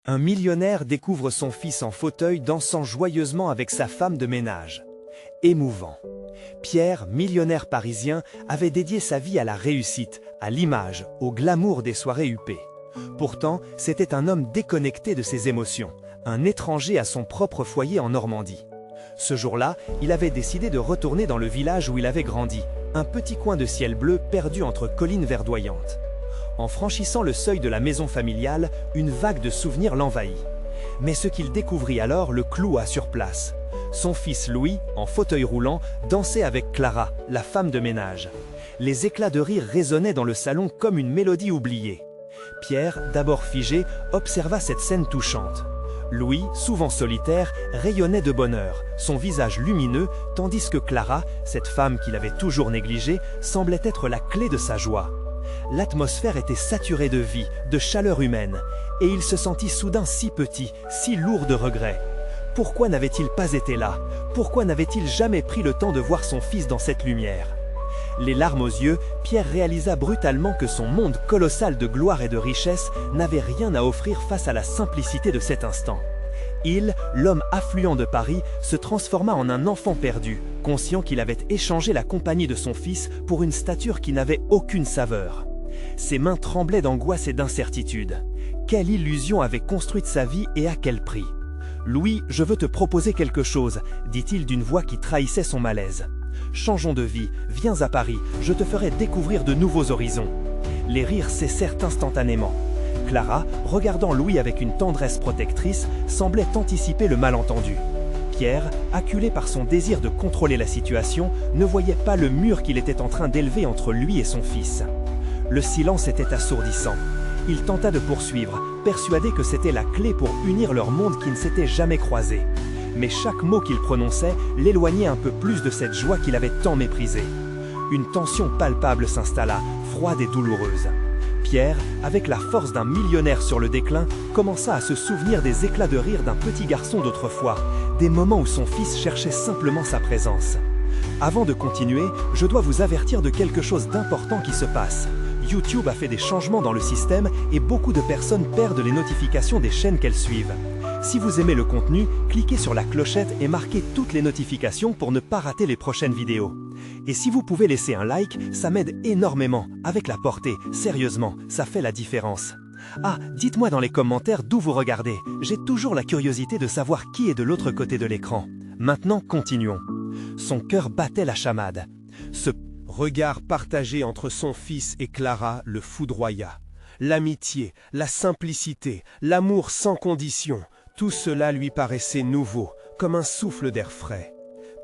Un millionnaire découvre son fils en fauteuil dansant joyeusement avec sa femme de ménage. Émouvant. Pierre, millionnaire parisien, avait dédié sa vie à la réussite, à l'image, au glamour des soirées huppées. Pourtant, c'était un homme déconnecté de ses émotions, un étranger à son propre foyer en Normandie. Ce jour-là, il avait décidé de retourner dans le village où il avait grandi, un petit coin de ciel bleu perdu entre collines verdoyantes. En franchissant le seuil de la maison familiale, une vague de souvenirs l'envahit. Mais ce qu'il découvrit alors le cloua sur place. Son fils Louis, en fauteuil roulant, dansait avec Clara, la femme de ménage. Les éclats de rire résonnaient dans le salon comme une mélodie oubliée. Pierre, d'abord figé, observa cette scène touchante. Louis, souvent solitaire, rayonnait de bonheur, son visage lumineux, tandis que Clara, cette femme qu'il avait toujours négligée, semblait être la clé de sa joie. L'atmosphère était saturée de vie, de chaleur humaine, et il se sentit soudain si petit, si lourd de regrets. Pourquoi n'avait-il pas été là? Pourquoi n'avait-il jamais pris le temps de voir son fils dans cette lumière? Les larmes aux yeux, Pierre réalisa brutalement que son monde colossal de gloire et de richesse n'avait rien à offrir face à la simplicité de cet instant. Il, l'homme affluent de Paris, se transforma en un enfant perdu, conscient qu'il avait échangé la compagnie de son fils pour une stature qui n'avait aucune saveur. Ses mains tremblaient d'angoisse et d'incertitude. Quelle illusion avait construite sa vie et à quel prix? « Louis, je veux te proposer quelque chose, dit-il d'une voix qui trahissait son malaise. Changeons de vie, viens à Paris, je te ferai découvrir de nouveaux horizons. » Les rires cessèrent instantanément. Clara, regardant Louis avec une tendresse protectrice, semblait anticiper le malentendu. Pierre, acculé par son désir de contrôler la situation, ne voyait pas le mur qu'il était en train d'élever entre lui et son fils. Le silence était assourdissant. Il tenta de poursuivre, persuadé que c'était la clé pour unir leurs mondes qui ne s'étaient jamais croisés. Mais chaque mot qu'il prononçait l'éloignait un peu plus de cette joie qu'il avait tant méprisée. Une tension palpable s'installa, froide et douloureuse. Pierre, avec la force d'un millionnaire sur le déclin, commença à se souvenir des éclats de rire d'un petit garçon d'autrefois, des moments où son fils cherchait simplement sa présence. Avant de continuer, je dois vous avertir de quelque chose d'important qui se passe. YouTube a fait des changements dans le système et beaucoup de personnes perdent les notifications des chaînes qu'elles suivent. Si vous aimez le contenu, cliquez sur la clochette et marquez toutes les notifications pour ne pas rater les prochaines vidéos. Et si vous pouvez laisser un like, ça m'aide énormément. Avec la portée, sérieusement, ça fait la différence. Ah, dites-moi dans les commentaires d'où vous regardez. J'ai toujours la curiosité de savoir qui est de l'autre côté de l'écran. Maintenant, continuons. Son cœur battait la chamade. Ce regard partagé entre son fils et Clara le foudroya. L'amitié, la simplicité, l'amour sans condition, tout cela lui paraissait nouveau, comme un souffle d'air frais.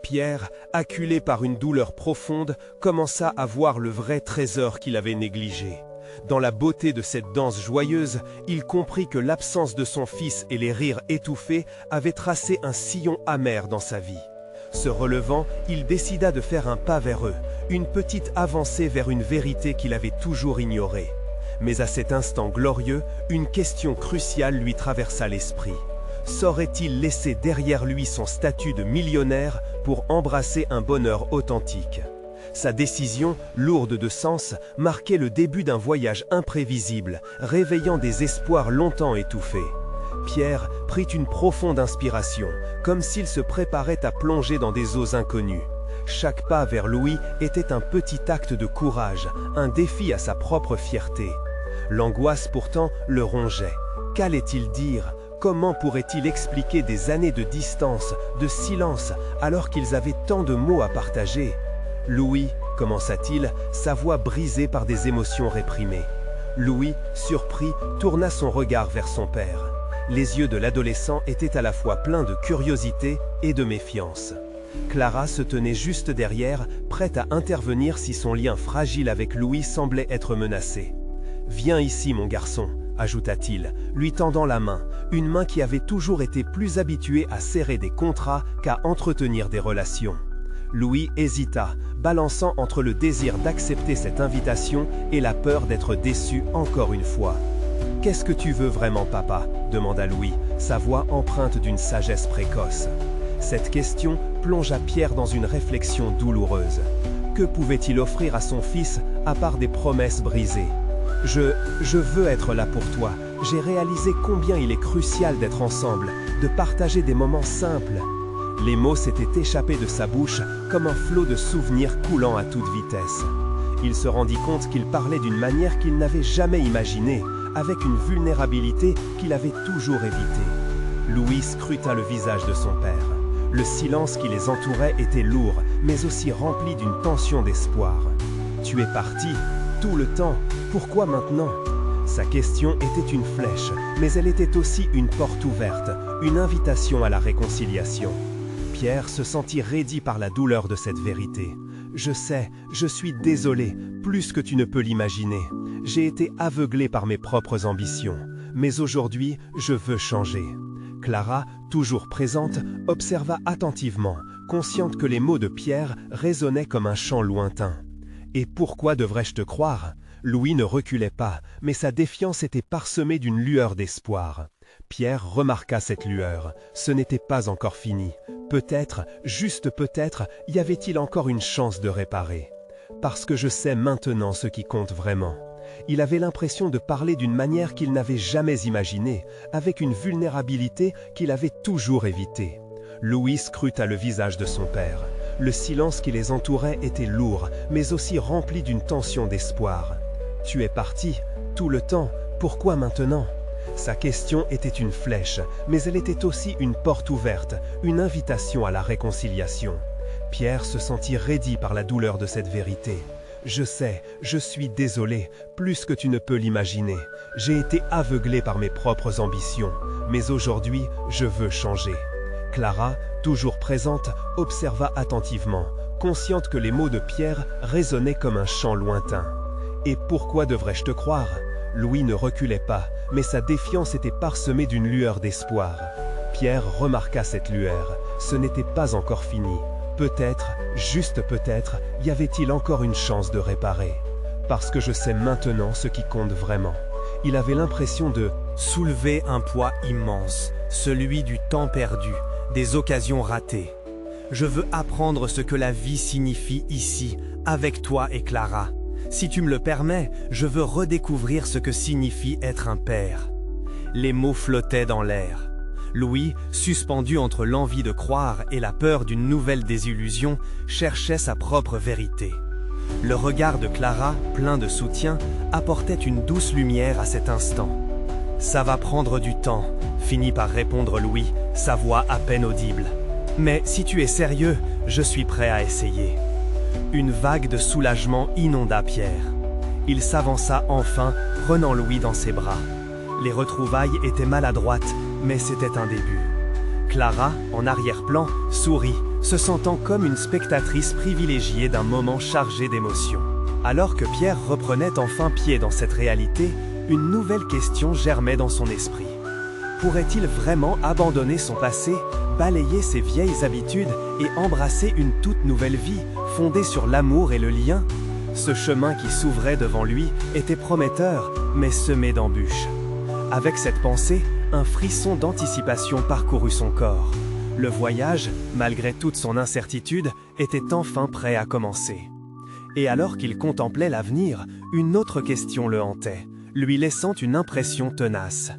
Pierre, acculé par une douleur profonde, commença à voir le vrai trésor qu'il avait négligé. Dans la beauté de cette danse joyeuse, il comprit que l'absence de son fils et les rires étouffés avaient tracé un sillon amer dans sa vie. Se relevant, il décida de faire un pas vers eux, une petite avancée vers une vérité qu'il avait toujours ignorée. Mais à cet instant glorieux, une question cruciale lui traversa l'esprit. Saurait-il laisser derrière lui son statut de millionnaire pour embrasser un bonheur authentique? Sa décision, lourde de sens, marquait le début d'un voyage imprévisible, réveillant des espoirs longtemps étouffés. Pierre prit une profonde inspiration, comme s'il se préparait à plonger dans des eaux inconnues. Chaque pas vers Louis était un petit acte de courage, un défi à sa propre fierté. L'angoisse pourtant le rongeait. Qu'allait-il dire? Comment pourrait-il expliquer des années de distance, de silence, alors qu'ils avaient tant de mots à partager? Louis, commença-t-il, sa voix brisée par des émotions réprimées. Louis, surpris, tourna son regard vers son père. Les yeux de l'adolescent étaient à la fois pleins de curiosité et de méfiance. Clara se tenait juste derrière, prête à intervenir si son lien fragile avec Louis semblait être menacé. « Viens ici, mon garçon », ajouta-t-il, lui tendant la main, une main qui avait toujours été plus habituée à serrer des contrats qu'à entretenir des relations. Louis hésita, balançant entre le désir d'accepter cette invitation et la peur d'être déçu encore une fois. « Qu'est-ce que tu veux vraiment, papa ?» demanda Louis, sa voix empreinte d'une sagesse précoce. Cette question plongea Pierre dans une réflexion douloureuse. Que pouvait-il offrir à son fils à part des promesses brisées? Je veux être là pour toi, j'ai réalisé combien il est crucial d'être ensemble, de partager des moments simples. » Les mots s'étaient échappés de sa bouche comme un flot de souvenirs coulant à toute vitesse. Il se rendit compte qu'il parlait d'une manière qu'il n'avait jamais imaginée, avec une vulnérabilité qu'il avait toujours évitée. Louis scruta le visage de son père. Le silence qui les entourait était lourd, mais aussi rempli d'une tension d'espoir. « Tu es parti, tout le temps, pourquoi maintenant ?» Sa question était une flèche, mais elle était aussi une porte ouverte, une invitation à la réconciliation. Pierre se sentit raidi par la douleur de cette vérité. « Je sais, je suis désolé, plus que tu ne peux l'imaginer. J'ai été aveuglé par mes propres ambitions, mais aujourd'hui, je veux changer. » Clara, toujours présente, observa attentivement, consciente que les mots de Pierre résonnaient comme un chant lointain. « Et pourquoi devrais-je te croire ?» Louis ne reculait pas, mais sa défiance était parsemée d'une lueur d'espoir. Pierre remarqua cette lueur. Ce n'était pas encore fini. Peut-être, juste peut-être, y avait-il encore une chance de réparer. Parce que je sais maintenant ce qui compte vraiment. Il avait l'impression de parler d'une manière qu'il n'avait jamais imaginée, avec une vulnérabilité qu'il avait toujours évitée. Louis scruta le visage de son père. Le silence qui les entourait était lourd, mais aussi rempli d'une tension d'espoir. « Tu es parti, tout le temps, pourquoi maintenant ?» Sa question était une flèche, mais elle était aussi une porte ouverte, une invitation à la réconciliation. Pierre se sentit raidi par la douleur de cette vérité. « Je sais, je suis désolé, plus que tu ne peux l'imaginer. J'ai été aveuglé par mes propres ambitions, mais aujourd'hui, je veux changer. » Clara, toujours présente, observa attentivement, consciente que les mots de Pierre résonnaient comme un chant lointain. « Et pourquoi devrais-je te croire ?» Louis ne reculait pas, mais sa défiance était parsemée d'une lueur d'espoir. Pierre remarqua cette lueur. Ce n'était pas encore fini. Peut-être, juste peut-être, y avait-il encore une chance de réparer. Parce que je sais maintenant ce qui compte vraiment. Il avait l'impression de soulever un poids immense, celui du temps perdu, des occasions ratées. Je veux apprendre ce que la vie signifie ici, avec toi et Clara. Si tu me le permets, je veux redécouvrir ce que signifie être un père. » Les mots flottaient dans l'air. Louis, suspendu entre l'envie de croire et la peur d'une nouvelle désillusion, cherchait sa propre vérité. Le regard de Clara, plein de soutien, apportait une douce lumière à cet instant. « Ça va prendre du temps », finit par répondre Louis, sa voix à peine audible. « Mais si tu es sérieux, je suis prêt à essayer. » Une vague de soulagement inonda Pierre. Il s'avança enfin, prenant Louis dans ses bras. Les retrouvailles étaient maladroites, mais c'était un début. Clara, en arrière-plan, sourit, se sentant comme une spectatrice privilégiée d'un moment chargé d'émotions. Alors que Pierre reprenait enfin pied dans cette réalité, une nouvelle question germait dans son esprit. Pourrait-il vraiment abandonner son passé, balayer ses vieilles habitudes et embrasser une toute nouvelle vie, fondée sur l'amour et le lien? Ce chemin qui s'ouvrait devant lui était prometteur, mais semé d'embûches. Avec cette pensée, un frisson d'anticipation parcourut son corps. Le voyage, malgré toute son incertitude, était enfin prêt à commencer. Et alors qu'il contemplait l'avenir, une autre question le hantait, lui laissant une impression tenace.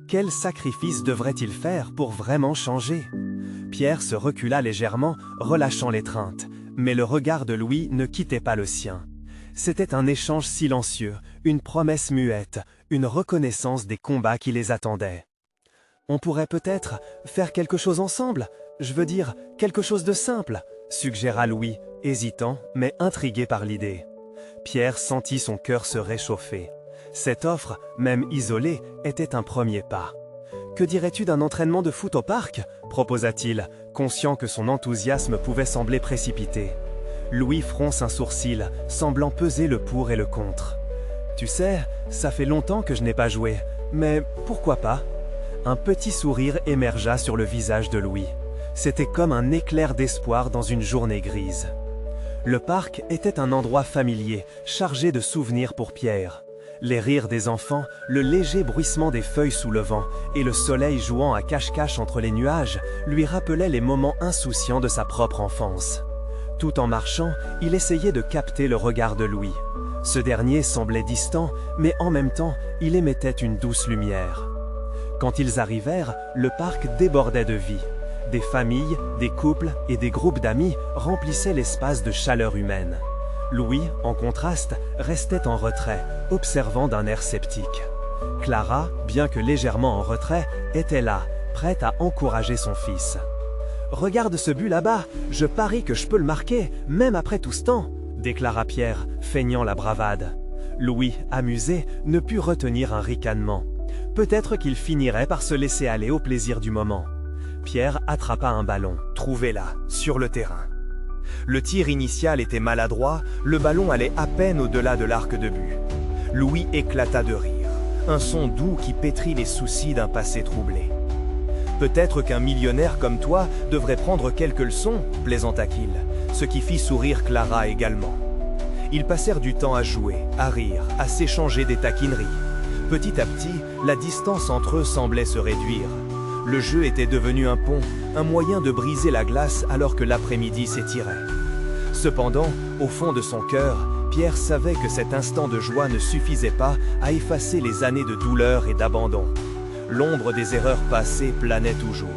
Quel sacrifice devrait-il faire pour vraiment changer? Pierre se recula légèrement, relâchant l'étreinte, mais le regard de Louis ne quittait pas le sien. C'était un échange silencieux, une promesse muette, une reconnaissance des combats qui les attendaient. « On pourrait peut-être faire quelque chose ensemble, je veux dire, quelque chose de simple », suggéra Louis, hésitant, mais intrigué par l'idée. Pierre sentit son cœur se réchauffer. Cette offre, même isolée, était un premier pas. « Que dirais-tu d'un entraînement de foot au parc ?» proposa-t-il, conscient que son enthousiasme pouvait sembler précipité. Louis fronce un sourcil, semblant peser le pour et le contre. « Tu sais, ça fait longtemps que je n'ai pas joué, mais pourquoi pas ?» Un petit sourire émergea sur le visage de Louis. C'était comme un éclair d'espoir dans une journée grise. Le parc était un endroit familier, chargé de souvenirs pour Pierre. Les rires des enfants, le léger bruissement des feuilles sous le vent et le soleil jouant à cache-cache entre les nuages lui rappelaient les moments insouciants de sa propre enfance. Tout en marchant, il essayait de capter le regard de Louis. Ce dernier semblait distant, mais en même temps, il émettait une douce lumière. Quand ils arrivèrent, le parc débordait de vie. Des familles, des couples et des groupes d'amis remplissaient l'espace de chaleur humaine. Louis, en contraste, restait en retrait, observant d'un air sceptique. Clara, bien que légèrement en retrait, était là, prête à encourager son fils. « Regarde ce but là-bas, je parie que je peux le marquer, même après tout ce temps !» déclara Pierre, feignant la bravade. Louis, amusé, ne put retenir un ricanement. Peut-être qu'il finirait par se laisser aller au plaisir du moment. Pierre attrapa un ballon, trouvé là, sur le terrain. Le tir initial était maladroit, le ballon allait à peine au-delà de l'arc de but. Louis éclata de rire, un son doux qui pétrit les soucis d'un passé troublé. « Peut-être qu'un millionnaire comme toi devrait prendre quelques leçons, plaisanta-t-il, ce qui fit sourire Clara également. Ils passèrent du temps à jouer, à rire, à s'échanger des taquineries. Petit à petit, la distance entre eux semblait se réduire. Le jeu était devenu un pont, un moyen de briser la glace alors que l'après-midi s'étirait. Cependant, au fond de son cœur, Pierre savait que cet instant de joie ne suffisait pas à effacer les années de douleur et d'abandon. L'ombre des erreurs passées planait toujours.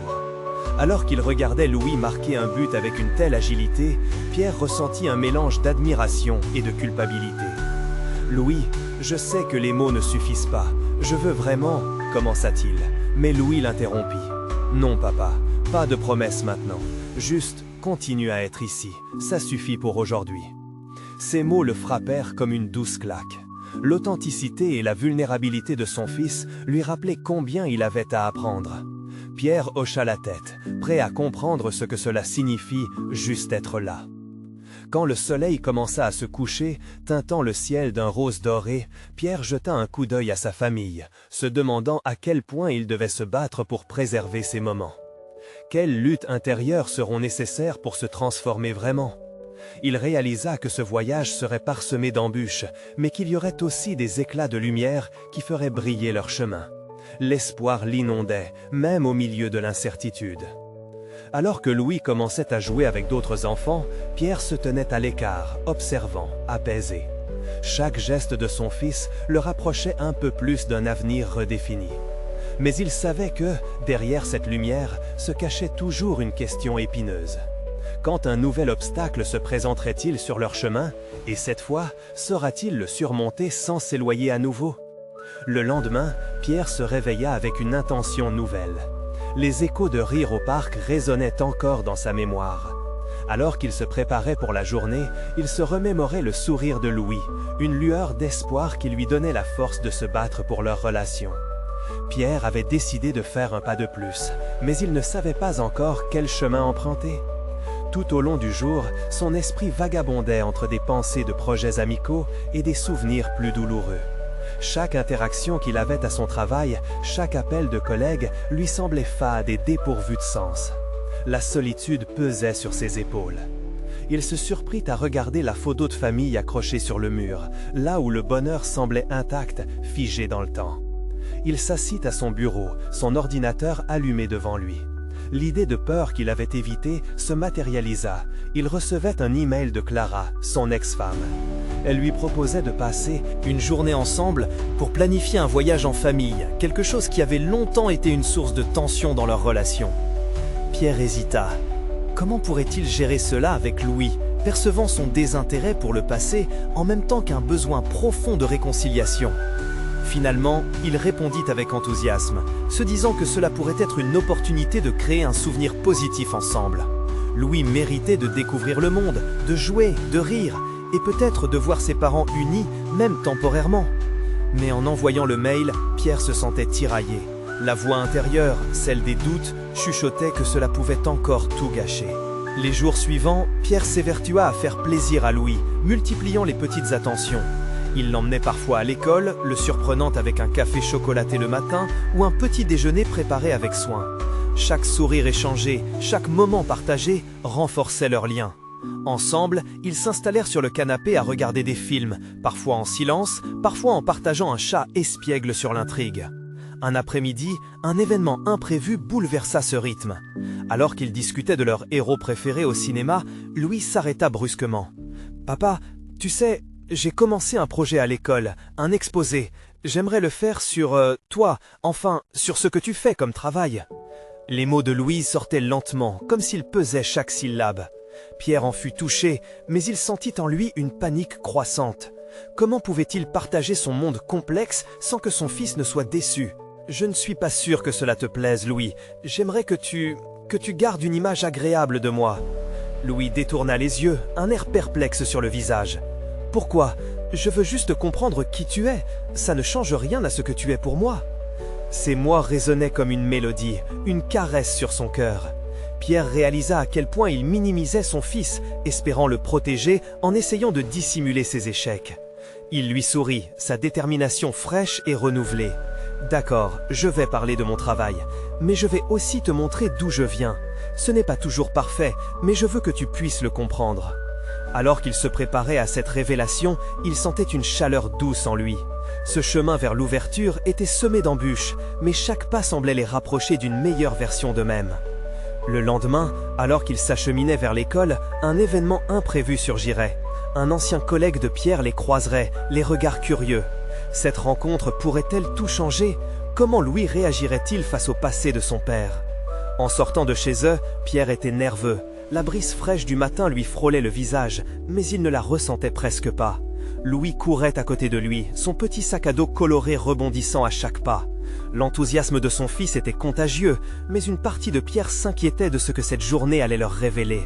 Alors qu'il regardait Louis marquer un but avec une telle agilité, Pierre ressentit un mélange d'admiration et de culpabilité. « Louis, je sais que les mots ne suffisent pas. Je veux vraiment... » commença-t-il. Mais Louis l'interrompit. « Non, papa, pas de promesses maintenant. Juste, continue à être ici. Ça suffit pour aujourd'hui. » Ces mots le frappèrent comme une douce claque. L'authenticité et la vulnérabilité de son fils lui rappelaient combien il avait à apprendre. Pierre hocha la tête, prêt à comprendre ce que cela signifie, juste être là. Quand le soleil commença à se coucher, teintant le ciel d'un rose doré, Pierre jeta un coup d'œil à sa famille, se demandant à quel point il devait se battre pour préserver ces moments. Quelles luttes intérieures seront nécessaires pour se transformer vraiment? Il réalisa que ce voyage serait parsemé d'embûches, mais qu'il y aurait aussi des éclats de lumière qui feraient briller leur chemin. L'espoir l'inondait, même au milieu de l'incertitude. Alors que Louis commençait à jouer avec d'autres enfants, Pierre se tenait à l'écart, observant, apaisé. Chaque geste de son fils le rapprochait un peu plus d'un avenir redéfini. Mais il savait que, derrière cette lumière, se cachait toujours une question épineuse. Quand un nouvel obstacle se présenterait-il sur leur chemin, et cette fois, saura-t-il le surmonter sans s'éloigner à nouveau? Le lendemain, Pierre se réveilla avec une intention nouvelle. Les échos de rire au parc résonnaient encore dans sa mémoire. Alors qu'il se préparait pour la journée, il se remémorait le sourire de Louis, une lueur d'espoir qui lui donnait la force de se battre pour leur relation. Pierre avait décidé de faire un pas de plus, mais il ne savait pas encore quel chemin emprunter. Tout au long du jour, son esprit vagabondait entre des pensées de projets amicaux et des souvenirs plus douloureux. Chaque interaction qu'il avait à son travail, chaque appel de collègue lui semblait fade et dépourvu de sens. La solitude pesait sur ses épaules. Il se surprit à regarder la photo de famille accrochée sur le mur, là où le bonheur semblait intact, figé dans le temps. Il s'assit à son bureau, son ordinateur allumé devant lui. L'idée de peur qu'il avait évitée se matérialisa. Il recevait un email de Clara, son ex-femme. Elle lui proposait de passer une journée ensemble pour planifier un voyage en famille, quelque chose qui avait longtemps été une source de tension dans leur relation. Pierre hésita. Comment pourrait-il gérer cela avec Louis, percevant son désintérêt pour le passé en même temps qu'un besoin profond de réconciliation? Finalement, il répondit avec enthousiasme, se disant que cela pourrait être une opportunité de créer un souvenir positif ensemble. Louis méritait de découvrir le monde, de jouer, de rire, et peut-être de voir ses parents unis, même temporairement. Mais en envoyant le mail, Pierre se sentait tiraillé. La voix intérieure, celle des doutes, chuchotait que cela pouvait encore tout gâcher. Les jours suivants, Pierre s'évertua à faire plaisir à Louis, multipliant les petites attentions. Il l'emmenait parfois à l'école, le surprenant avec un café chocolaté le matin ou un petit déjeuner préparé avec soin. Chaque sourire échangé, chaque moment partagé renforçait leur lien. Ensemble, ils s'installèrent sur le canapé à regarder des films, parfois en silence, parfois en partageant un chat espiègle sur l'intrigue. Un après-midi, un événement imprévu bouleversa ce rythme. Alors qu'ils discutaient de leur héros préféré au cinéma, Louis s'arrêta brusquement. « Papa, tu sais, j'ai commencé un projet à l'école, un exposé. J'aimerais le faire sur toi, enfin, sur ce que tu fais comme travail. » Les mots de Louise sortaient lentement, comme s'ils pesaient chaque syllabe. Pierre en fut touché, mais il sentit en lui une panique croissante. Comment pouvait-il partager son monde complexe sans que son fils ne soit déçu? « Je ne suis pas sûr que cela te plaise, Louis. J'aimerais que tu gardes une image agréable de moi. » Louis détourna les yeux, un air perplexe sur le visage. « Pourquoi? Je veux juste comprendre qui tu es. Ça ne change rien à ce que tu es pour moi. » Ces mots résonnaient comme une mélodie, une caresse sur son cœur. Pierre réalisa à quel point il minimisait son fils, espérant le protéger en essayant de dissimuler ses échecs. Il lui sourit, sa détermination fraîche et renouvelée. « D'accord, je vais parler de mon travail, mais je vais aussi te montrer d'où je viens. Ce n'est pas toujours parfait, mais je veux que tu puisses le comprendre. » Alors qu'il se préparait à cette révélation, il sentait une chaleur douce en lui. Ce chemin vers l'ouverture était semé d'embûches, mais chaque pas semblait les rapprocher d'une meilleure version d'eux-mêmes. Le lendemain, alors qu'ils s'acheminaient vers l'école, un événement imprévu surgirait. Un ancien collègue de Pierre les croiserait, les regards curieux. Cette rencontre pourrait-elle tout changer? Comment Louis réagirait-il face au passé de son père? En sortant de chez eux, Pierre était nerveux. La brise fraîche du matin lui frôlait le visage, mais il ne la ressentait presque pas. Louis courait à côté de lui, son petit sac à dos coloré rebondissant à chaque pas. L'enthousiasme de son fils était contagieux, mais une partie de Pierre s'inquiétait de ce que cette journée allait leur révéler.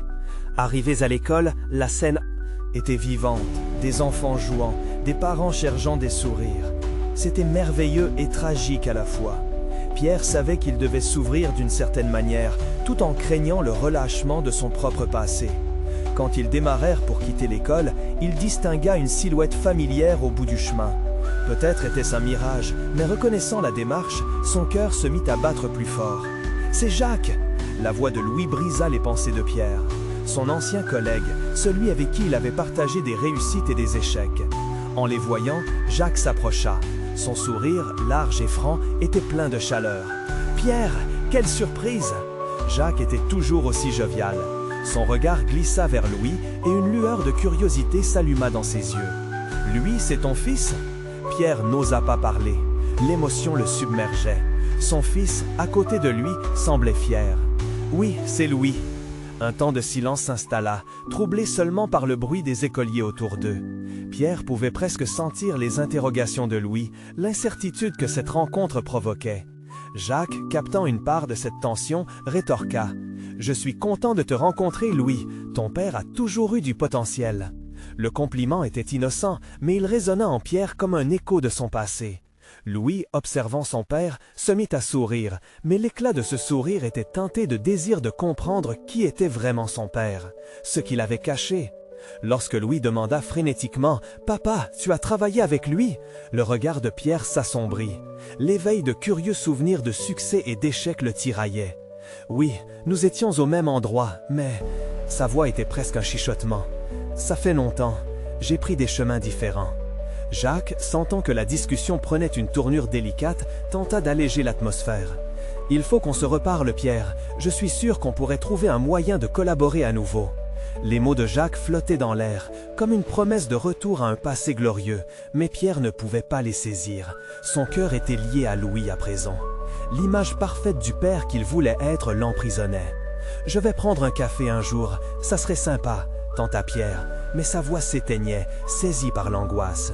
Arrivés à l'école, la scène était vivante, des enfants jouant, des parents cherchant des sourires. C'était merveilleux et tragique à la fois. Pierre savait qu'il devait s'ouvrir d'une certaine manière, tout en craignant le relâchement de son propre passé. Quand ils démarrèrent pour quitter l'école, il distingua une silhouette familière au bout du chemin. Peut-être était-ce un mirage, mais reconnaissant la démarche, son cœur se mit à battre plus fort. « C'est Jacques !» La voix de Louis brisa les pensées de Pierre. Son ancien collègue, celui avec qui il avait partagé des réussites et des échecs. En les voyant, Jacques s'approcha. Son sourire, large et franc, était plein de chaleur. « Pierre, quelle surprise !» Jacques était toujours aussi jovial. Son regard glissa vers Louis et une lueur de curiosité s'alluma dans ses yeux. « Lui, c'est ton fils ?» Pierre n'osa pas parler. L'émotion le submergeait. Son fils, à côté de lui, semblait fier. « Oui, c'est Louis. » Un temps de silence s'installa, troublé seulement par le bruit des écoliers autour d'eux. Pierre pouvait presque sentir les interrogations de Louis, l'incertitude que cette rencontre provoquait. Jacques, captant une part de cette tension, rétorqua. « Je suis content de te rencontrer, Louis. Ton père a toujours eu du potentiel. » Le compliment était innocent, mais il résonna en Pierre comme un écho de son passé. Louis, observant son père, se mit à sourire, mais l'éclat de ce sourire était teinté de désir de comprendre qui était vraiment son père, ce qu'il avait caché. Lorsque Louis demanda frénétiquement « Papa, tu as travaillé avec lui ?» le regard de Pierre s'assombrit. L'éveil de curieux souvenirs de succès et d'échecs le tiraillait. « Oui, nous étions au même endroit, mais... » Sa voix était presque un chuchotement. « Ça fait longtemps. J'ai pris des chemins différents. » Jacques, sentant que la discussion prenait une tournure délicate, tenta d'alléger l'atmosphère. « Il faut qu'on se reparle, Pierre. Je suis sûr qu'on pourrait trouver un moyen de collaborer à nouveau. » Les mots de Jacques flottaient dans l'air, comme une promesse de retour à un passé glorieux, mais Pierre ne pouvait pas les saisir. Son cœur était lié à Louis à présent. L'image parfaite du père qu'il voulait être l'emprisonnait. « Je vais prendre un café un jour, ça serait sympa », tenta Pierre, mais sa voix s'éteignait, saisie par l'angoisse.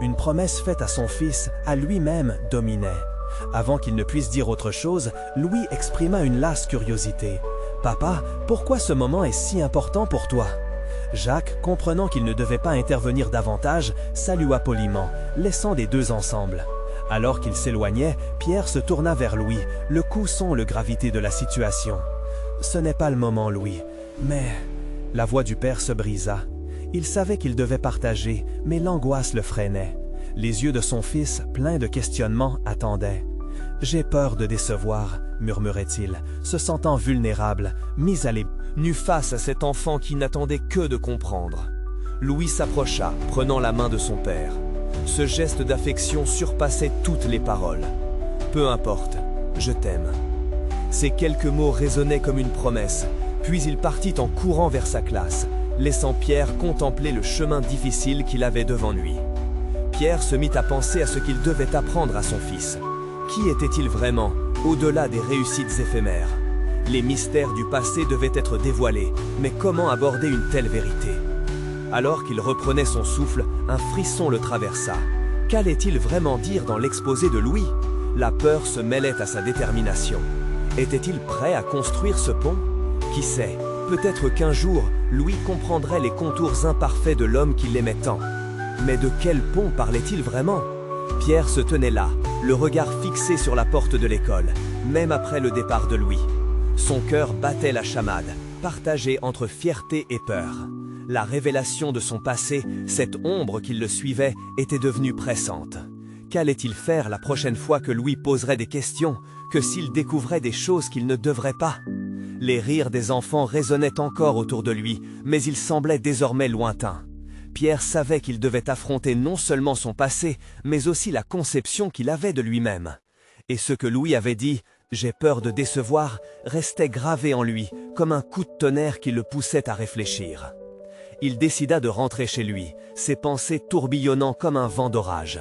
Une promesse faite à son fils, à lui-même, dominait. Avant qu'il ne puisse dire autre chose, Louis exprima une lasse curiosité. « Papa, pourquoi ce moment est si important pour toi ?» Jacques, comprenant qu'il ne devait pas intervenir davantage, salua poliment, laissant les deux ensemble. Alors qu'il s'éloignait, Pierre se tourna vers Louis, le coup son le gravité de la situation. « Ce n'est pas le moment, Louis, mais... » La voix du père se brisa. Il savait qu'il devait partager, mais l'angoisse le freinait. Les yeux de son fils, pleins de questionnements, attendaient. « J'ai peur de décevoir », murmurait-il, se sentant vulnérable, mis à nu face à cet enfant qui n'attendait que de comprendre. Louis s'approcha, prenant la main de son père. Ce geste d'affection surpassait toutes les paroles. « Peu importe, je t'aime. » Ces quelques mots résonnaient comme une promesse, puis il partit en courant vers sa classe. laissant Pierre contempler le chemin difficile qu'il avait devant lui. Pierre se mit à penser à ce qu'il devait apprendre à son fils. Qui était-il vraiment, au-delà des réussites éphémères? Les mystères du passé devaient être dévoilés, mais comment aborder une telle vérité? Alors qu'il reprenait son souffle, un frisson le traversa. Qu'allait-il vraiment dire dans l'exposé de Louis? La peur se mêlait à sa détermination. Était-il prêt à construire ce pont? Qui sait, peut-être qu'un jour, Louis comprendrait les contours imparfaits de l'homme qui l'aimait tant. Mais de quel pont parlait-il vraiment? Pierre se tenait là, le regard fixé sur la porte de l'école, même après le départ de Louis. Son cœur battait la chamade, partagé entre fierté et peur. La révélation de son passé, cette ombre qui le suivait, était devenue pressante. Qu'allait-il faire la prochaine fois que Louis poserait des questions, que s'il découvrait des choses qu'il ne devrait pas? Les rires des enfants résonnaient encore autour de lui, mais ils semblaient désormais lointains. Pierre savait qu'il devait affronter non seulement son passé, mais aussi la conception qu'il avait de lui-même. Et ce que Louis avait dit, « J'ai peur de décevoir », restait gravé en lui, comme un coup de tonnerre qui le poussait à réfléchir. Il décida de rentrer chez lui, ses pensées tourbillonnant comme un vent d'orage.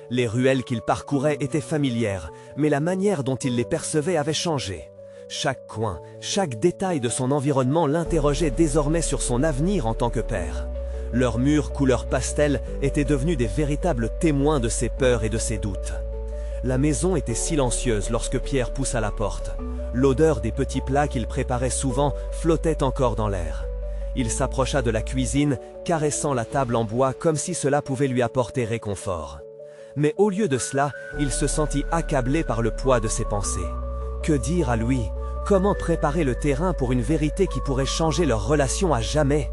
Les ruelles qu'il parcourait étaient familières, mais la manière dont il les percevait avait changé. Chaque coin, chaque détail de son environnement l'interrogeait désormais sur son avenir en tant que père. Leurs murs couleur pastel étaient devenus des véritables témoins de ses peurs et de ses doutes. La maison était silencieuse lorsque Pierre poussa la porte. L'odeur des petits plats qu'il préparait souvent flottait encore dans l'air. Il s'approcha de la cuisine, caressant la table en bois comme si cela pouvait lui apporter réconfort. Mais au lieu de cela, il se sentit accablé par le poids de ses pensées. Que dire à Louis? Comment préparer le terrain pour une vérité qui pourrait changer leur relation à jamais?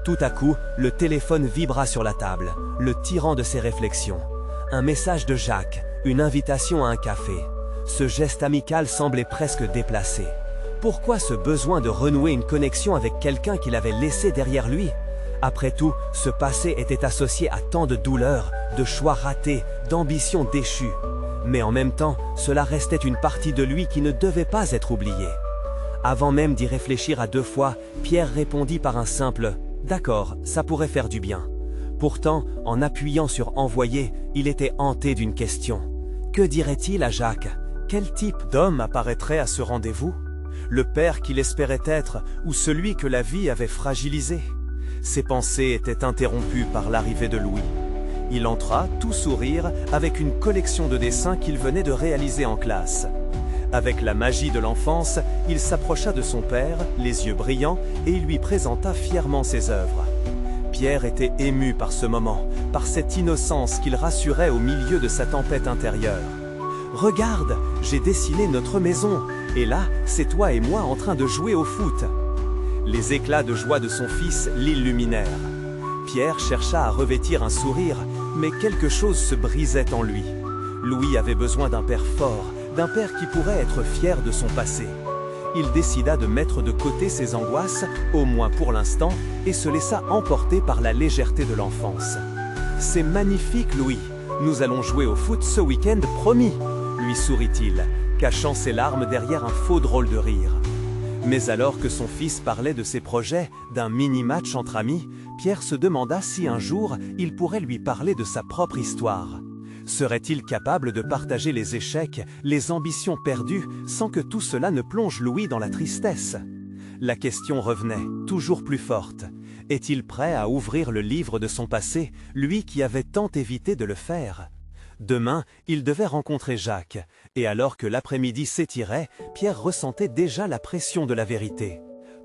Tout à coup, le téléphone vibra sur la table, le tirant de ses réflexions. Un message de Jacques, une invitation à un café. Ce geste amical semblait presque déplacé. Pourquoi ce besoin de renouer une connexion avec quelqu'un qu'il avait laissé derrière lui? Après tout, ce passé était associé à tant de douleurs, de choix ratés, d'ambitions déchues. Mais en même temps, cela restait une partie de lui qui ne devait pas être oubliée. Avant même d'y réfléchir à deux fois, Pierre répondit par un simple « D'accord, ça pourrait faire du bien ». Pourtant, en appuyant sur « Envoyer », il était hanté d'une question. Que dirait-il à Jacques? Quel type d'homme apparaîtrait à ce rendez-vous? Le père qu'il espérait être ou celui que la vie avait fragilisé? Ses pensées étaient interrompues par l'arrivée de Louis. Il entra, tout sourire, avec une collection de dessins qu'il venait de réaliser en classe. Avec la magie de l'enfance, il s'approcha de son père, les yeux brillants, et il lui présenta fièrement ses œuvres. Pierre était ému par ce moment, par cette innocence qu'il rassurait au milieu de sa tempête intérieure. « Regarde, j'ai dessiné notre maison, et là, c'est toi et moi en train de jouer au foot. » Les éclats de joie de son fils l'illuminèrent. Pierre chercha à revêtir un sourire, mais quelque chose se brisait en lui. Louis avait besoin d'un père fort, d'un père qui pourrait être fier de son passé. Il décida de mettre de côté ses angoisses, au moins pour l'instant, et se laissa emporter par la légèreté de l'enfance. « C'est magnifique, Louis. Nous allons jouer au foot ce week-end, promis !» lui sourit-il, cachant ses larmes derrière un faux drôle de rire. Mais alors que son fils parlait de ses projets, d'un mini-match entre amis, Pierre se demanda si un jour il pourrait lui parler de sa propre histoire. Serait-il capable de partager les échecs, les ambitions perdues, sans que tout cela ne plonge Louis dans la tristesse? La question revenait, toujours plus forte. Est-il prêt à ouvrir le livre de son passé, lui qui avait tant évité de le faire? Demain, il devait rencontrer Jacques, et alors que l'après-midi s'étirait, Pierre ressentait déjà la pression de la vérité.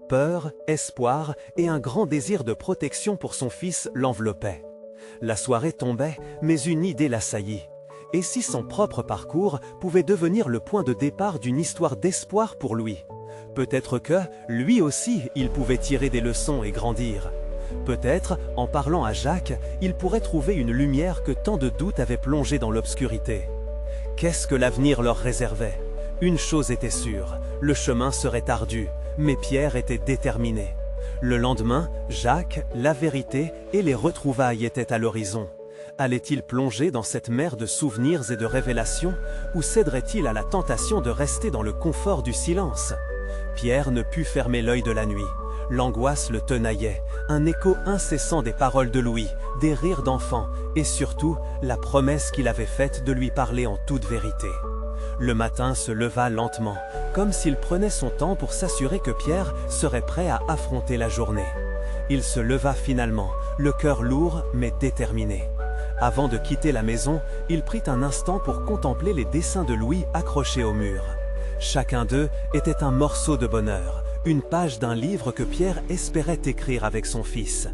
Peur, espoir et un grand désir de protection pour son fils l'enveloppaient. La soirée tombait, mais une idée l'assaillit. Et si son propre parcours pouvait devenir le point de départ d'une histoire d'espoir pour lui? Peut-être que, lui aussi, il pouvait tirer des leçons et grandir. Peut-être, en parlant à Jacques, il pourrait trouver une lumière que tant de doutes avaient plongé dans l'obscurité. Qu'est-ce que l'avenir leur réservait? Une chose était sûre, le chemin serait ardu, mais Pierre était déterminé. Le lendemain, Jacques, la vérité et les retrouvailles étaient à l'horizon. Allait-il plonger dans cette mer de souvenirs et de révélations, ou céderait-il à la tentation de rester dans le confort du silence? Pierre ne put fermer l'œil de la nuit. L'angoisse le tenaillait, un écho incessant des paroles de Louis, des rires d'enfants, et surtout la promesse qu'il avait faite de lui parler en toute vérité. Le matin se leva lentement, comme s'il prenait son temps pour s'assurer que Pierre serait prêt à affronter la journée. Il se leva finalement, le cœur lourd mais déterminé. Avant de quitter la maison, il prit un instant pour contempler les dessins de Louis accrochés au mur. Chacun d'eux était un morceau de bonheur, une page d'un livre que Pierre espérait écrire avec son fils.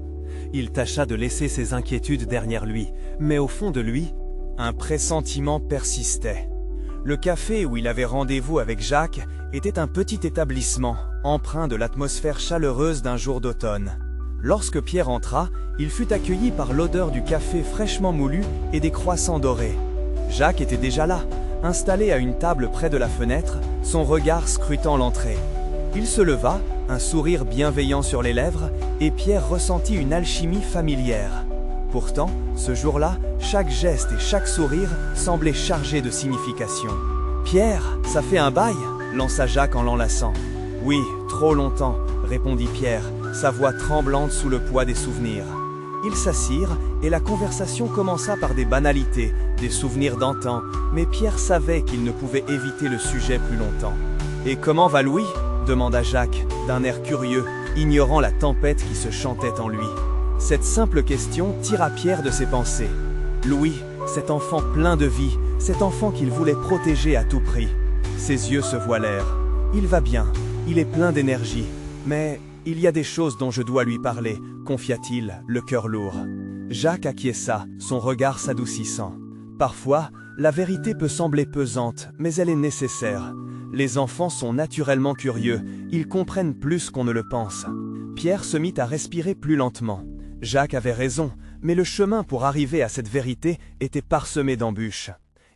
Il tâcha de laisser ses inquiétudes derrière lui, mais au fond de lui, un pressentiment persistait. Le café où il avait rendez-vous avec Jacques était un petit établissement, empreint de l'atmosphère chaleureuse d'un jour d'automne. Lorsque Pierre entra, il fut accueilli par l'odeur du café fraîchement moulu et des croissants dorés. Jacques était déjà là, installé à une table près de la fenêtre, son regard scrutant l'entrée. Il se leva, un sourire bienveillant sur les lèvres, et Pierre ressentit une alchimie familière. Pourtant, ce jour-là, chaque geste et chaque sourire semblaient chargés de signification. « Pierre, ça fait un bail ?» lança Jacques en l'enlaçant. « Oui, trop longtemps », répondit Pierre, sa voix tremblante sous le poids des souvenirs. Ils s'assirent et la conversation commença par des banalités, des souvenirs d'antan, mais Pierre savait qu'il ne pouvait éviter le sujet plus longtemps. « Et comment va Louis ?» demanda Jacques, d'un air curieux, ignorant la tempête qui se chantait en lui. Cette simple question tira Pierre de ses pensées. Louis, cet enfant plein de vie, cet enfant qu'il voulait protéger à tout prix. Ses yeux se voilèrent. Il va bien, il est plein d'énergie, mais il y a des choses dont je dois lui parler, confia-t-il, le cœur lourd. Jacques acquiesça, son regard s'adoucissant. Parfois, la vérité peut sembler pesante, mais elle est nécessaire. Les enfants sont naturellement curieux, ils comprennent plus qu'on ne le pense. Pierre se mit à respirer plus lentement. Jacques avait raison, mais le chemin pour arriver à cette vérité était parsemé d'embûches.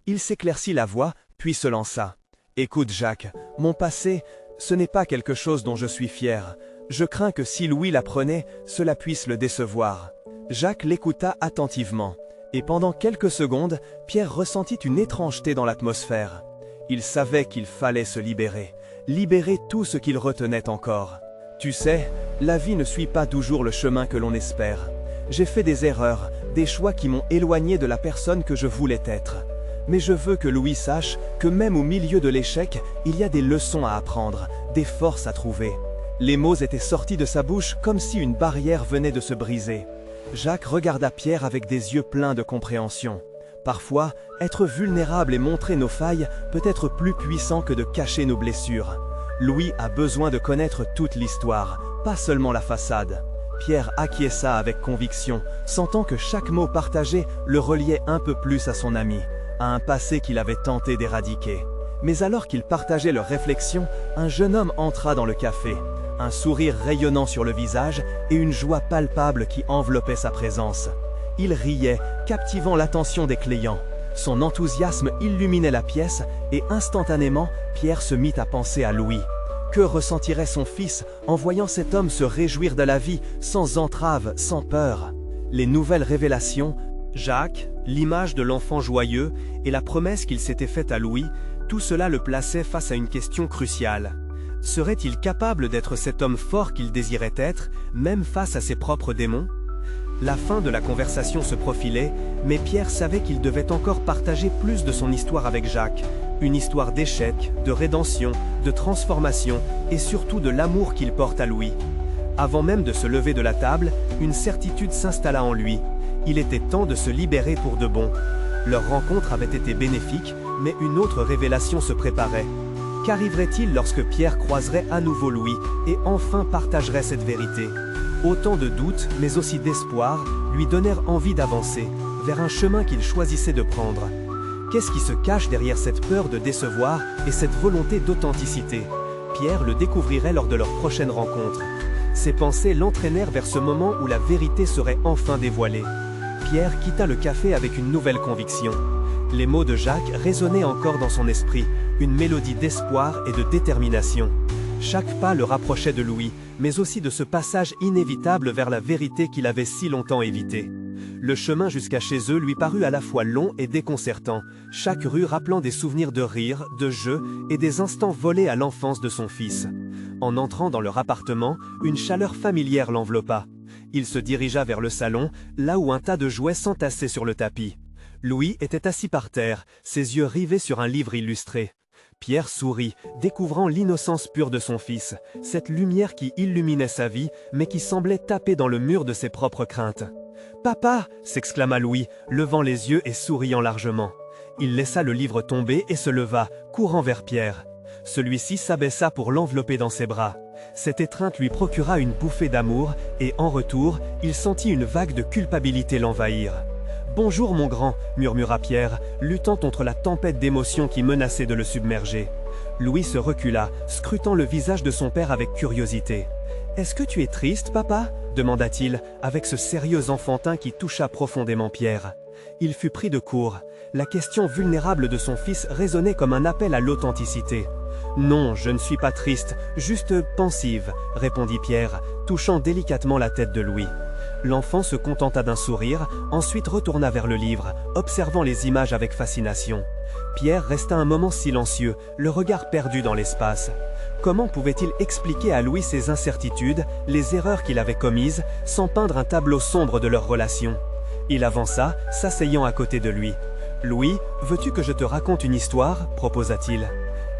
Il s'éclaircit la voix, puis se lança. « Écoute Jacques, mon passé, ce n'est pas quelque chose dont je suis fier. Je crains que si Louis l'apprenait, cela puisse le décevoir. » Jacques l'écouta attentivement, et pendant quelques secondes, Pierre ressentit une étrangeté dans l'atmosphère. Il savait qu'il fallait se libérer tout ce qu'il retenait encore. Tu sais, la vie ne suit pas toujours le chemin que l'on espère. J'ai fait des erreurs, des choix qui m'ont éloigné de la personne que je voulais être. Mais je veux que Louis sache que même au milieu de l'échec, il y a des leçons à apprendre, des forces à trouver. Les mots étaient sortis de sa bouche comme si une barrière venait de se briser. Jacques regarda Pierre avec des yeux pleins de compréhension. Parfois, être vulnérable et montrer nos failles peut être plus puissant que de cacher nos blessures. Louis a besoin de connaître toute l'histoire, pas seulement la façade. Pierre acquiesça avec conviction, sentant que chaque mot partagé le reliait un peu plus à son ami, à un passé qu'il avait tenté d'éradiquer. Mais alors qu'ils partageaient leurs réflexions, un jeune homme entra dans le café, un sourire rayonnant sur le visage et une joie palpable qui enveloppait sa présence. Il riait, captivant l'attention des clients. Son enthousiasme illuminait la pièce et instantanément, Pierre se mit à penser à Louis. Que ressentirait son fils en voyant cet homme se réjouir de la vie, sans entrave, sans peur? Les nouvelles révélations, Jacques, l'image de l'enfant joyeux et la promesse qu'il s'était faite à Louis, tout cela le plaçait face à une question cruciale. Serait-il capable d'être cet homme fort qu'il désirait être, même face à ses propres démons? La fin de la conversation se profilait, mais Pierre savait qu'il devait encore partager plus de son histoire avec Jacques. Une histoire d'échec, de rédemption, de transformation et surtout de l'amour qu'il porte à Louis. Avant même de se lever de la table, une certitude s'installa en lui. Il était temps de se libérer pour de bon. Leur rencontre avait été bénéfique, mais une autre révélation se préparait. Qu'arriverait-il lorsque Pierre croiserait à nouveau Louis et enfin partagerait cette vérité? Autant de doutes, mais aussi d'espoir, lui donnèrent envie d'avancer, vers un chemin qu'il choisissait de prendre. Qu'est-ce qui se cache derrière cette peur de décevoir et cette volonté d'authenticité? Pierre le découvrirait lors de leur prochaine rencontre. Ses pensées l'entraînèrent vers ce moment où la vérité serait enfin dévoilée. Pierre quitta le café avec une nouvelle conviction. Les mots de Jacques résonnaient encore dans son esprit, une mélodie d'espoir et de détermination. Chaque pas le rapprochait de Louis, mais aussi de ce passage inévitable vers la vérité qu'il avait si longtemps évité. Le chemin jusqu'à chez eux lui parut à la fois long et déconcertant, chaque rue rappelant des souvenirs de rire, de jeux et des instants volés à l'enfance de son fils. En entrant dans leur appartement, une chaleur familière l'enveloppa. Il se dirigea vers le salon, là où un tas de jouets s'entassaient sur le tapis. Louis était assis par terre, ses yeux rivés sur un livre illustré. Pierre sourit, découvrant l'innocence pure de son fils, cette lumière qui illuminait sa vie, mais qui semblait taper dans le mur de ses propres craintes. « Papa !» s'exclama Louis, levant les yeux et souriant largement. Il laissa le livre tomber et se leva, courant vers Pierre. Celui-ci s'abaissa pour l'envelopper dans ses bras. Cette étreinte lui procura une bouffée d'amour, et en retour, il sentit une vague de culpabilité l'envahir. « Bonjour mon grand !» murmura Pierre, luttant contre la tempête d'émotions qui menaçait de le submerger. Louis se recula, scrutant le visage de son père avec curiosité. « Est-ce que tu es triste, papa ?» demanda-t-il, avec ce sérieux enfantin qui toucha profondément Pierre. Il fut pris de court. La question vulnérable de son fils résonnait comme un appel à l'authenticité. « Non, je ne suis pas triste, juste pensive », répondit Pierre, touchant délicatement la tête de Louis. L'enfant se contenta d'un sourire, ensuite retourna vers le livre, observant les images avec fascination. Pierre resta un moment silencieux, le regard perdu dans l'espace. Comment pouvait-il expliquer à Louis ses incertitudes, les erreurs qu'il avait commises, sans peindre un tableau sombre de leur relation? Il avança, s'asseyant à côté de lui. « Louis, veux-tu que je te raconte une histoire ?» proposa-t-il.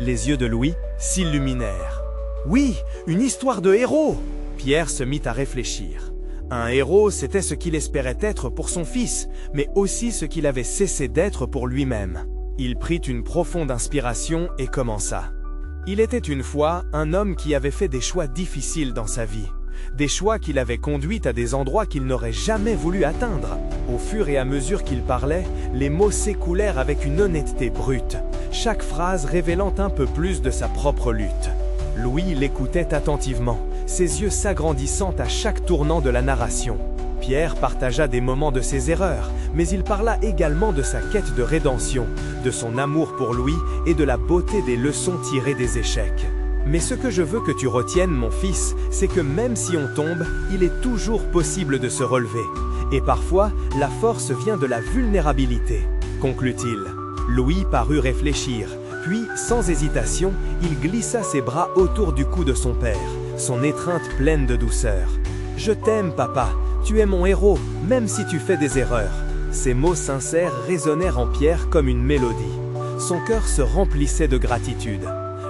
Les yeux de Louis s'illuminèrent. « Oui, une histoire de héros !» Pierre se mit à réfléchir. Un héros, c'était ce qu'il espérait être pour son fils, mais aussi ce qu'il avait cessé d'être pour lui-même. Il prit une profonde inspiration et commença. Il était une fois un homme qui avait fait des choix difficiles dans sa vie. Des choix qui l'avaient conduit à des endroits qu'il n'aurait jamais voulu atteindre. Au fur et à mesure qu'il parlait, les mots s'écoulèrent avec une honnêteté brute, chaque phrase révélant un peu plus de sa propre lutte. Louis l'écoutait attentivement, ses yeux s'agrandissant à chaque tournant de la narration. Pierre partagea des moments de ses erreurs, mais il parla également de sa quête de rédemption, de son amour pour Louis et de la beauté des leçons tirées des échecs. Mais ce que je veux que tu retiennes, mon fils, c'est que même si on tombe, il est toujours possible de se relever. Et parfois, la force vient de la vulnérabilité, conclut-il. Louis parut réfléchir, puis, sans hésitation, il glissa ses bras autour du cou de son père, son étreinte pleine de douceur. « Je t'aime, papa, tu es mon héros, même si tu fais des erreurs. » Ces mots sincères résonnèrent en Pierre comme une mélodie. Son cœur se remplissait de gratitude.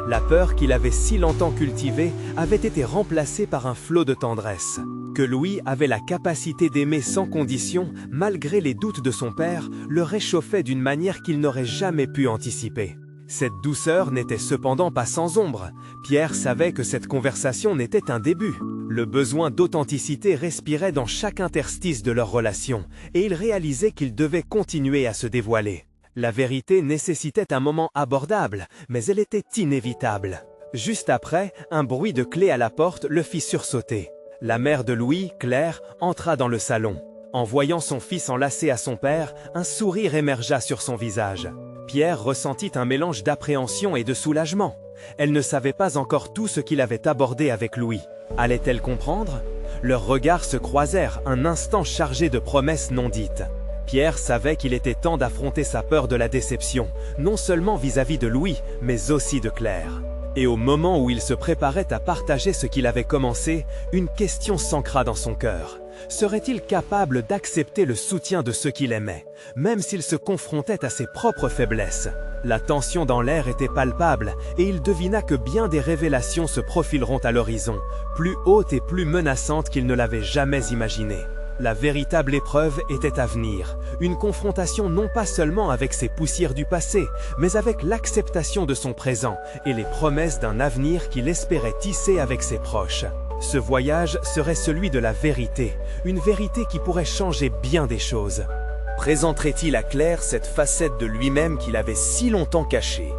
La peur qu'il avait si longtemps cultivée avait été remplacée par un flot de tendresse. Que Louis avait la capacité d'aimer sans condition, malgré les doutes de son père, le réchauffait d'une manière qu'il n'aurait jamais pu anticiper. Cette douceur n'était cependant pas sans ombre. Pierre savait que cette conversation n'était un début. Le besoin d'authenticité respirait dans chaque interstice de leur relation, et il réalisait qu'il devait continuer à se dévoiler. La vérité nécessitait un moment abordable, mais elle était inévitable. Juste après, un bruit de clé à la porte le fit sursauter. La mère de Louis, Claire, entra dans le salon. En voyant son fils enlacé à son père, un sourire émergea sur son visage. Pierre ressentit un mélange d'appréhension et de soulagement. Elle ne savait pas encore tout ce qu'il avait abordé avec Louis. Allait-elle comprendre? Leurs regards se croisèrent, un instant chargé de promesses non dites. Pierre savait qu'il était temps d'affronter sa peur de la déception, non seulement vis-à-vis de Louis, mais aussi de Claire. Et au moment où il se préparait à partager ce qu'il avait commencé, une question s'ancra dans son cœur. Serait-il capable d'accepter le soutien de ceux qu'il aimait, même s'il se confrontait à ses propres faiblesses? La tension dans l'air était palpable, et il devina que bien des révélations se profileront à l'horizon, plus hautes et plus menaçantes qu'il ne l'avait jamais imaginé. La véritable épreuve était à venir, une confrontation non pas seulement avec ses poussières du passé, mais avec l'acceptation de son présent et les promesses d'un avenir qu'il espérait tisser avec ses proches. Ce voyage serait celui de la vérité, une vérité qui pourrait changer bien des choses. Présenterait-il à Claire cette facette de lui-même qu'il avait si longtemps cachée?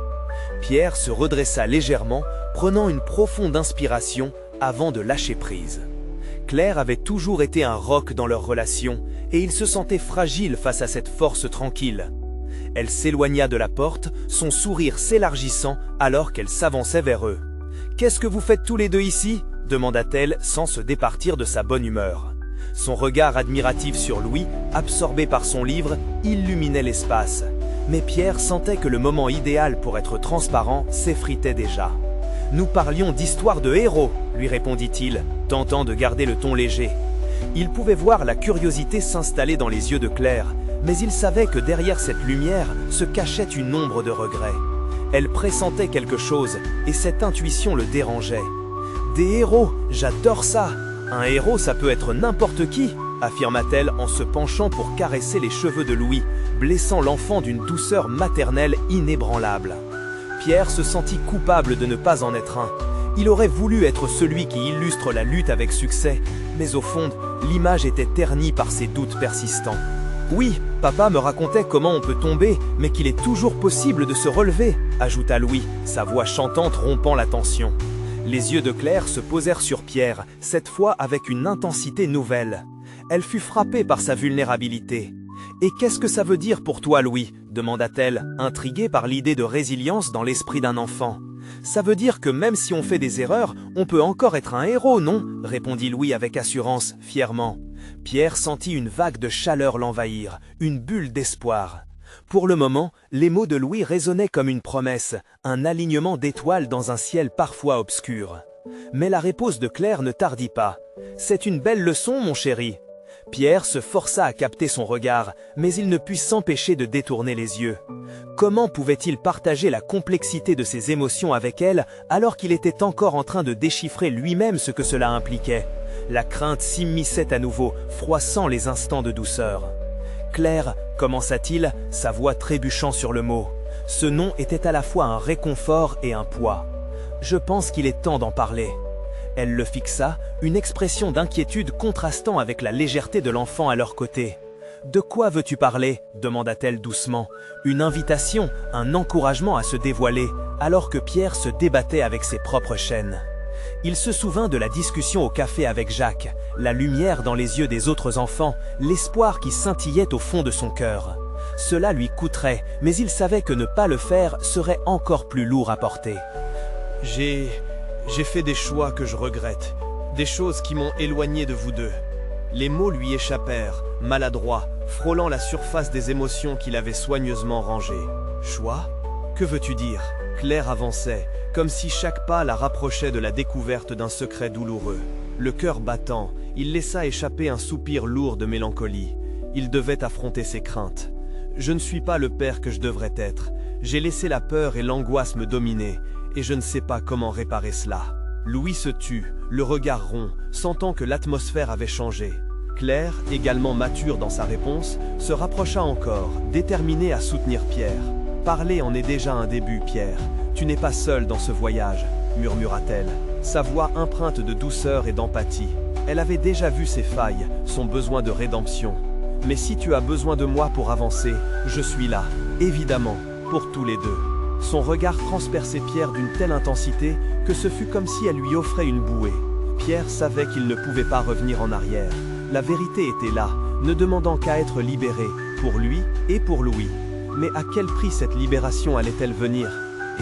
Pierre se redressa légèrement, prenant une profonde inspiration avant de lâcher prise. Claire avait toujours été un roc dans leur relation, et il se sentait fragile face à cette force tranquille. Elle s'éloigna de la porte, son sourire s'élargissant alors qu'elle s'avançait vers eux. « Qu'est-ce que vous faites tous les deux ici ?» demanda-t-elle sans se départir de sa bonne humeur. Son regard admiratif sur Louis, absorbé par son livre, illuminait l'espace. Mais Pierre sentait que le moment idéal pour être transparent s'effritait déjà. Nous parlions d'histoire de héros, lui répondit-il, tentant de garder le ton léger. Il pouvait voir la curiosité s'installer dans les yeux de Claire, mais il savait que derrière cette lumière se cachait une ombre de regret. Elle pressentait quelque chose, et cette intuition le dérangeait. « Des héros, j'adore ça! Un héros, ça peut être n'importe qui !» affirma-t-elle en se penchant pour caresser les cheveux de Louis, blessant l'enfant d'une douceur maternelle inébranlable. Pierre se sentit coupable de ne pas en être un. Il aurait voulu être celui qui illustre la lutte avec succès, mais au fond, l'image était ternie par ses doutes persistants. « Oui, papa me racontait comment on peut tomber, mais qu'il est toujours possible de se relever », ajouta Louis, sa voix chantante rompant la tension. Les yeux de Claire se posèrent sur Pierre, cette fois avec une intensité nouvelle. Elle fut frappée par sa vulnérabilité. « Et qu'est-ce que ça veut dire pour toi, Louis ?» demanda-t-elle, intriguée par l'idée de résilience dans l'esprit d'un enfant. « Ça veut dire que même si on fait des erreurs, on peut encore être un héros, non ?» répondit Louis avec assurance, fièrement. Pierre sentit une vague de chaleur l'envahir, une bulle d'espoir. Pour le moment, les mots de Louis résonnaient comme une promesse, un alignement d'étoiles dans un ciel parfois obscur. Mais la réponse de Claire ne tardit pas. « C'est une belle leçon, mon chéri. » Pierre se força à capter son regard, mais il ne put s'empêcher de détourner les yeux. Comment pouvait-il partager la complexité de ses émotions avec elle alors qu'il était encore en train de déchiffrer lui-même ce que cela impliquait? La crainte s'immisçait à nouveau, froissant les instants de douceur. « Claire » commença-t-il, sa voix trébuchant sur le mot. Ce nom était à la fois un réconfort et un poids. « Je pense qu'il est temps d'en parler. » Elle le fixa, une expression d'inquiétude contrastant avec la légèreté de l'enfant à leur côté. « De quoi veux-tu parler » demanda-t-elle doucement. Une invitation, un encouragement à se dévoiler, alors que Pierre se débattait avec ses propres chaînes. Il se souvint de la discussion au café avec Jacques, la lumière dans les yeux des autres enfants, l'espoir qui scintillait au fond de son cœur. Cela lui coûterait, mais il savait que ne pas le faire serait encore plus lourd à porter. « J'ai fait des choix que je regrette, des choses qui m'ont éloigné de vous deux. » Les mots lui échappèrent, maladroits, frôlant la surface des émotions qu'il avait soigneusement rangées. « Choix ? Que veux-tu dire ?» Claire avançait, comme si chaque pas la rapprochait de la découverte d'un secret douloureux. Le cœur battant, il laissa échapper un soupir lourd de mélancolie. Il devait affronter ses craintes. « Je ne suis pas le père que je devrais être. J'ai laissé la peur et l'angoisse me dominer, et je ne sais pas comment réparer cela. » Louis se tut, le regard rond, sentant que l'atmosphère avait changé. Claire, également mature dans sa réponse, se rapprocha encore, déterminée à soutenir Pierre. « Parler en est déjà un début, Pierre. Tu n'es pas seul dans ce voyage, » murmura-t-elle, sa voix empreinte de douceur et d'empathie. Elle avait déjà vu ses failles, son besoin de rédemption. « Mais si tu as besoin de moi pour avancer, je suis là, évidemment, pour tous les deux. » Son regard transperçait Pierre d'une telle intensité que ce fut comme si elle lui offrait une bouée. Pierre savait qu'il ne pouvait pas revenir en arrière. La vérité était là, ne demandant qu'à être libérée, pour lui et pour Louis. Mais à quel prix cette libération allait-elle venir?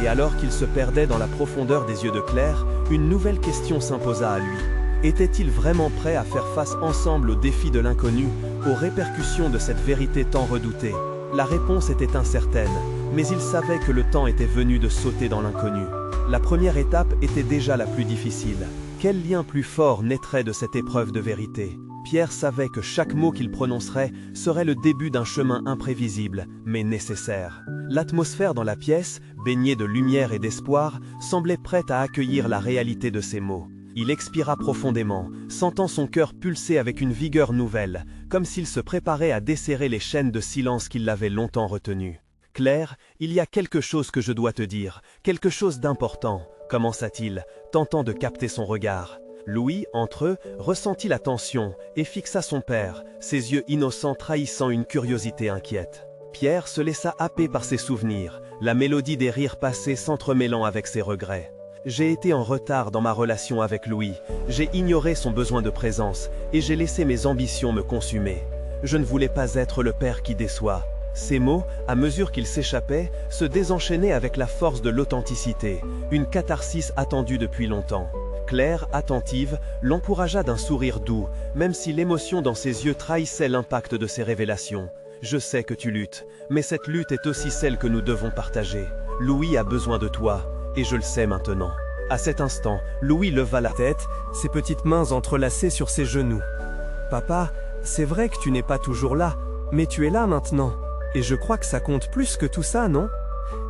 Et alors qu'il se perdait dans la profondeur des yeux de Claire, une nouvelle question s'imposa à lui. Était-il vraiment prêt à faire face ensemble aux défis de l'inconnu, aux répercussions de cette vérité tant redoutée? La réponse était incertaine, mais il savait que le temps était venu de sauter dans l'inconnu. La première étape était déjà la plus difficile. Quel lien plus fort naîtrait de cette épreuve de vérité? Pierre savait que chaque mot qu'il prononcerait serait le début d'un chemin imprévisible, mais nécessaire. L'atmosphère dans la pièce, baignée de lumière et d'espoir, semblait prête à accueillir la réalité de ces mots. Il expira profondément, sentant son cœur pulser avec une vigueur nouvelle, comme s'il se préparait à desserrer les chaînes de silence qui l'avaient longtemps retenu. « Claire, il y a quelque chose que je dois te dire, quelque chose d'important, » commença-t-il, tentant de capter son regard. Louis, entre eux, ressentit la tension et fixa son père, ses yeux innocents trahissant une curiosité inquiète. Pierre se laissa happer par ses souvenirs, la mélodie des rires passés s'entremêlant avec ses regrets. « J'ai été en retard dans ma relation avec Louis, j'ai ignoré son besoin de présence et j'ai laissé mes ambitions me consumer. Je ne voulais pas être le père qui déçoit. » Ces mots, à mesure qu'ils s'échappaient, se désenchaînaient avec la force de l'authenticité, une catharsis attendue depuis longtemps. Claire, attentive, l'encouragea d'un sourire doux, même si l'émotion dans ses yeux trahissait l'impact de ses révélations. « Je sais que tu luttes, mais cette lutte est aussi celle que nous devons partager. Louis a besoin de toi, et je le sais maintenant. » À cet instant, Louis leva la tête, ses petites mains entrelacées sur ses genoux. « Papa, c'est vrai que tu n'es pas toujours là, mais tu es là maintenant. Et je crois que ça compte plus que tout ça, non ?»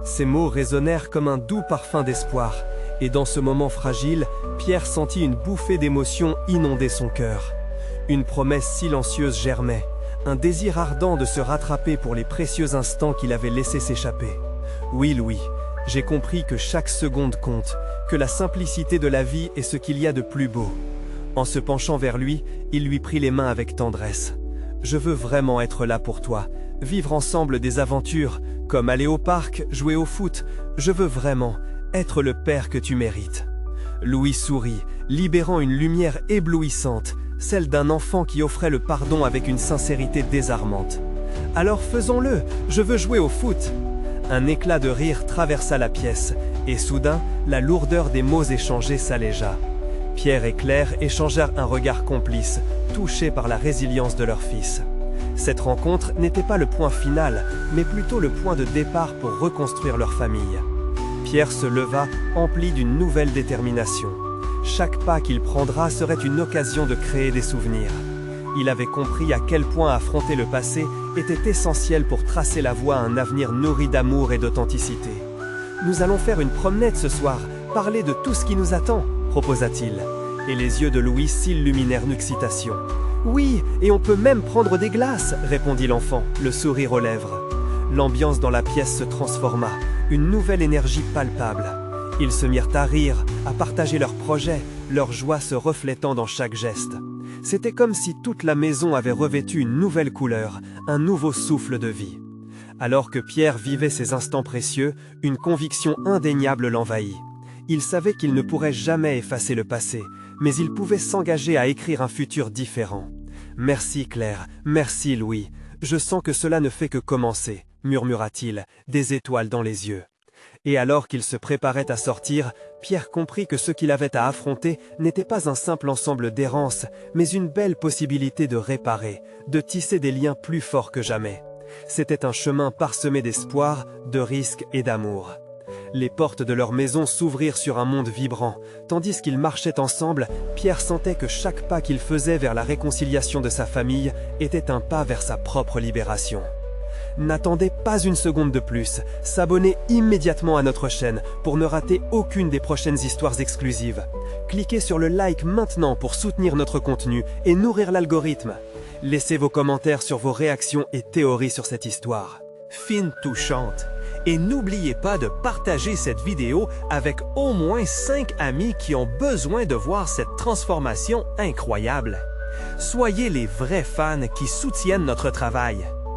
Ces mots résonnèrent comme un doux parfum d'espoir. Et dans ce moment fragile, Pierre sentit une bouffée d'émotion inonder son cœur. Une promesse silencieuse germait, un désir ardent de se rattraper pour les précieux instants qu'il avait laissés s'échapper. « Oui, Louis, j'ai compris que chaque seconde compte, que la simplicité de la vie est ce qu'il y a de plus beau. » En se penchant vers lui, il lui prit les mains avec tendresse. « Je veux vraiment être là pour toi, vivre ensemble des aventures, comme aller au parc, jouer au foot. Je veux vraiment être le père que tu mérites. » Louis sourit, libérant une lumière éblouissante, celle d'un enfant qui offrait le pardon avec une sincérité désarmante. « Alors faisons-le, je veux jouer au foot !» Un éclat de rire traversa la pièce, et soudain, la lourdeur des mots échangés s'allégea. Pierre et Claire échangèrent un regard complice, touchés par la résilience de leur fils. Cette rencontre n'était pas le point final, mais plutôt le point de départ pour reconstruire leur famille. Pierre se leva, empli d'une nouvelle détermination. Chaque pas qu'il prendra serait une occasion de créer des souvenirs. Il avait compris à quel point affronter le passé était essentiel pour tracer la voie à un avenir nourri d'amour et d'authenticité. « Nous allons faire une promenade ce soir, parler de tout ce qui nous attend », proposa-t-il. Et les yeux de Louis s'illuminèrent d'excitation. « Oui, et on peut même prendre des glaces », répondit l'enfant, le sourire aux lèvres. L'ambiance dans la pièce se transforma, une nouvelle énergie palpable. Ils se mirent à rire, à partager leurs projets, leur joie se reflétant dans chaque geste. C'était comme si toute la maison avait revêtu une nouvelle couleur, un nouveau souffle de vie. Alors que Pierre vivait ces instants précieux, une conviction indéniable l'envahit. Il savait qu'il ne pourrait jamais effacer le passé, mais il pouvait s'engager à écrire un futur différent. « Merci Claire, merci Louis, je sens que cela ne fait que commencer », murmura-t-il, des étoiles dans les yeux. Et alors qu'il se préparait à sortir, Pierre comprit que ce qu'il avait à affronter n'était pas un simple ensemble d'errances, mais une belle possibilité de réparer, de tisser des liens plus forts que jamais. C'était un chemin parsemé d'espoir, de risques et d'amour. Les portes de leur maison s'ouvrirent sur un monde vibrant. Tandis qu'ils marchaient ensemble, Pierre sentait que chaque pas qu'il faisait vers la réconciliation de sa famille était un pas vers sa propre libération. N'attendez pas une seconde de plus, s'abonnez immédiatement à notre chaîne pour ne rater aucune des prochaines histoires exclusives. Cliquez sur le like maintenant pour soutenir notre contenu et nourrir l'algorithme. Laissez vos commentaires sur vos réactions et théories sur cette histoire. Fine touchante. Et n'oubliez pas de partager cette vidéo avec au moins 5 amis qui ont besoin de voir cette transformation incroyable. Soyez les vrais fans qui soutiennent notre travail.